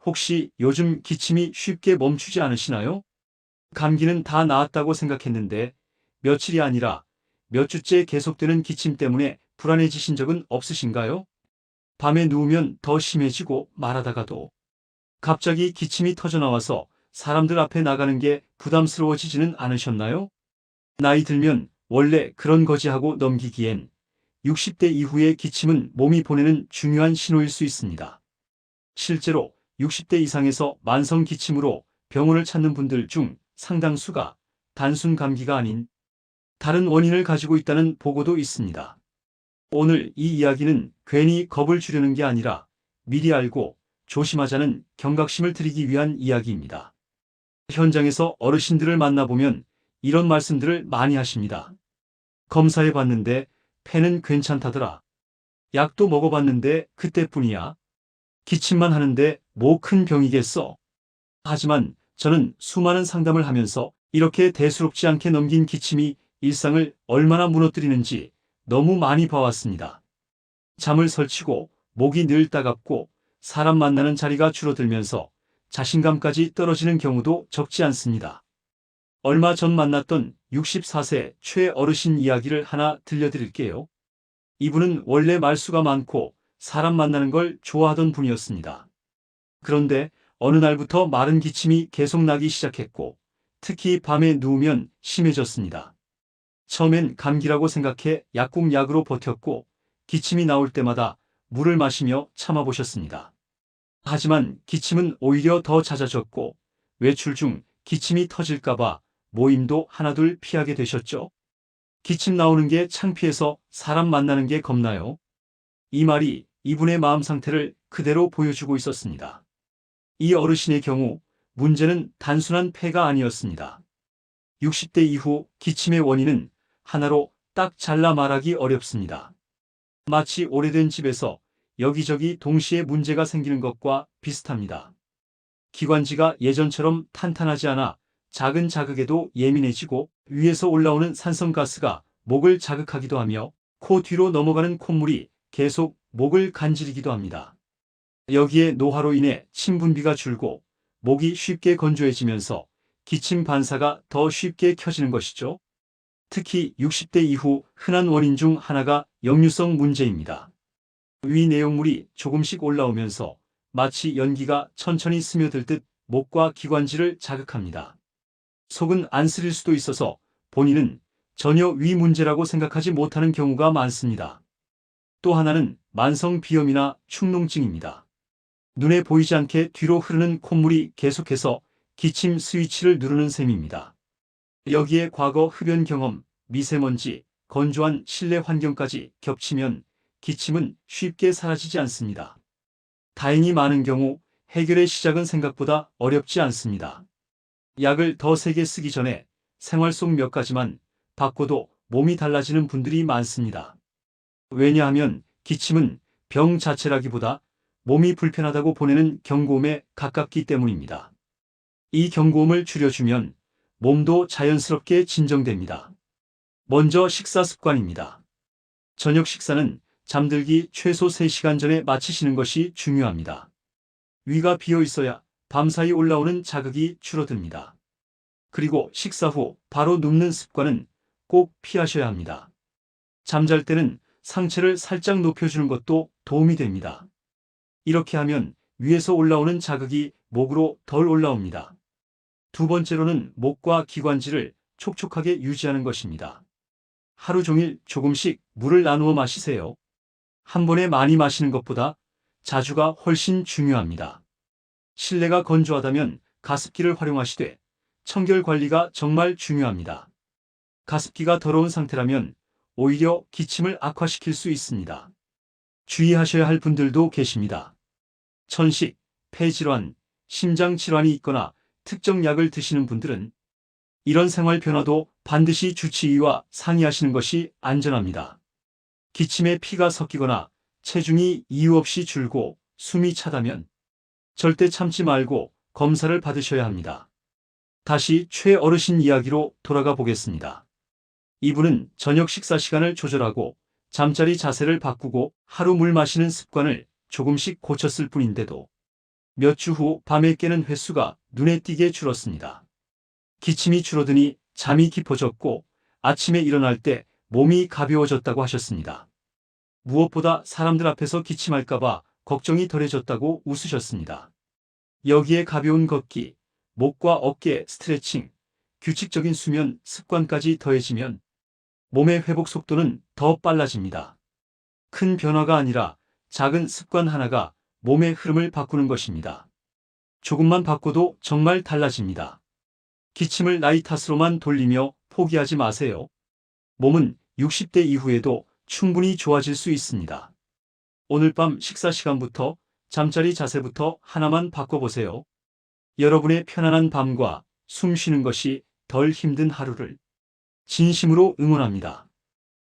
혹시 요즘 기침이 쉽게 멈추지 않으시나요? 감기는 다 나았다고 생각했는데 며칠이 아니라 몇 주째 계속되는 기침 때문에 불안해지신 적은 없으신가요? 밤에 누우면 더 심해지고 말하다가도 갑자기 기침이 터져나와서 사람들 앞에 나가는 게 부담스러워지지는 않으셨나요? 나이 들면 원래 그런 거지 하고 넘기기엔 60대 이후의 기침은 몸이 보내는 중요한 신호일 수 있습니다. 실제로 60대 이상에서 만성 기침으로 병원을 찾는 분들 중 상당수가 단순 감기가 아닌 다른 원인을 가지고 있다는 보고도 있습니다. 오늘 이 이야기는 괜히 겁을 주려는 게 아니라 미리 알고 조심하자는 경각심을 드리기 위한 이야기입니다. 현장에서 어르신들을 만나보면 이런 말씀들을 많이 하십니다. 검사해 봤는데 폐는 괜찮다더라. 약도 먹어봤는데 그때뿐이야. 기침만 하는데 뭐 큰 병이겠어. 하지만 저는 수많은 상담을 하면서 이렇게 대수롭지 않게 넘긴 기침이 일상을 얼마나 무너뜨리는지 너무 많이 봐왔습니다. 잠을 설치고 목이 늘 따갑고 사람 만나는 자리가 줄어들면서 자신감까지 떨어지는 경우도 적지 않습니다. 얼마 전 만났던 64세 최어르신 이야기를 하나 들려드릴게요. 이분은 원래 말수가 많고 사람 만나는 걸 좋아하던 분이었습니다. 그런데 어느 날부터 마른 기침이 계속 나기 시작했고 특히 밤에 누우면 심해졌습니다. 처음엔 감기라고 생각해 약국 약으로 버텼고 기침이 나올 때마다 물을 마시며 참아보셨습니다. 하지만 기침은 오히려 더 잦아졌고 외출 중 기침이 터질까봐 모임도 하나둘 피하게 되셨죠. 기침 나오는 게 창피해서 사람 만나는 게 겁나요? 이 말이 이분의 마음 상태를 그대로 보여주고 있었습니다. 이 어르신의 경우 문제는 단순한 폐가 아니었습니다. 60대 이후 기침의 원인은 하나로 딱 잘라 말하기 어렵습니다. 마치 오래된 집에서 여기저기 동시에 문제가 생기는 것과 비슷합니다. 기관지가 예전처럼 탄탄하지 않아 작은 자극에도 예민해지고 위에서 올라오는 산성가스가 목을 자극하기도 하며 코 뒤로 넘어가는 콧물이 계속 목을 간지리기도 합니다. 여기에 노화로 인해 침분비가 줄고 목이 쉽게 건조해지면서 기침 반사가 더 쉽게 켜지는 것이죠. 특히 60대 이후 흔한 원인 중 하나가 역류성 문제입니다. 위 내용물이 조금씩 올라오면서 마치 연기가 천천히 스며들 듯 목과 기관지를 자극합니다. 속은 안 쓰릴 수도 있어서 본인은 전혀 위 문제라고 생각하지 못하는 경우가 많습니다. 또 하나는 만성 비염이나 축농증입니다. 눈에 보이지 않게 뒤로 흐르는 콧물이 계속해서 기침 스위치를 누르는 셈입니다. 여기에 과거 흡연 경험, 미세먼지, 건조한 실내 환경까지 겹치면 기침은 쉽게 사라지지 않습니다. 다행히 많은 경우 해결의 시작은 생각보다 어렵지 않습니다. 약을 더 세게 쓰기 전에 생활 속 몇 가지만 바꿔도 몸이 달라지는 분들이 많습니다. 왜냐하면 기침은 병 자체라기보다 몸이 불편하다고 보내는 경고음에 가깝기 때문입니다. 이 경고음을 줄여주면 몸도 자연스럽게 진정됩니다. 먼저 식사 습관입니다. 저녁 식사는 잠들기 최소 3시간 전에 마치시는 것이 중요합니다. 위가 비어 있어야 밤사이 올라오는 자극이 줄어듭니다. 그리고 식사 후 바로 눕는 습관은 꼭 피하셔야 합니다. 잠잘 때는 상체를 살짝 높여주는 것도 도움이 됩니다. 이렇게 하면 위에서 올라오는 자극이 목으로 덜 올라옵니다. 두 번째로는 목과 기관지를 촉촉하게 유지하는 것입니다. 하루 종일 조금씩 물을 나누어 마시세요. 한 번에 많이 마시는 것보다 자주가 훨씬 중요합니다. 실내가 건조하다면 가습기를 활용하시되 청결 관리가 정말 중요합니다. 가습기가 더러운 상태라면 오히려 기침을 악화시킬 수 있습니다. 주의하셔야 할 분들도 계십니다. 천식, 폐질환, 심장질환이 있거나 특정 약을 드시는 분들은 이런 생활 변화도 반드시 주치의와 상의하시는 것이 안전합니다. 기침에 피가 섞이거나 체중이 이유 없이 줄고 숨이 차다면 절대 참지 말고 검사를 받으셔야 합니다. 다시 최어르신 이야기로 돌아가 보겠습니다. 이분은 저녁 식사 시간을 조절하고 잠자리 자세를 바꾸고 하루 물 마시는 습관을 조금씩 고쳤을 뿐인데도 몇 주 후 밤에 깨는 횟수가 눈에 띄게 줄었습니다. 기침이 줄어드니 잠이 깊어졌고 아침에 일어날 때 몸이 가벼워졌다고 하셨습니다. 무엇보다 사람들 앞에서 기침할까봐 걱정이 덜해졌다고 웃으셨습니다. 여기에 가벼운 걷기, 목과 어깨 스트레칭, 규칙적인 수면 습관까지 더해지면 몸의 회복 속도는 더 빨라집니다. 큰 변화가 아니라 작은 습관 하나가 몸의 흐름을 바꾸는 것입니다. 조금만 바꿔도 정말 달라집니다. 기침을 나이 탓으로만 돌리며 포기하지 마세요. 몸은 60대 이후에도 충분히 좋아질 수 있습니다. 오늘 밤 식사 시간부터 잠자리 자세부터 하나만 바꿔보세요. 여러분의 편안한 밤과 숨 쉬는 것이 덜 힘든 하루를 진심으로 응원합니다.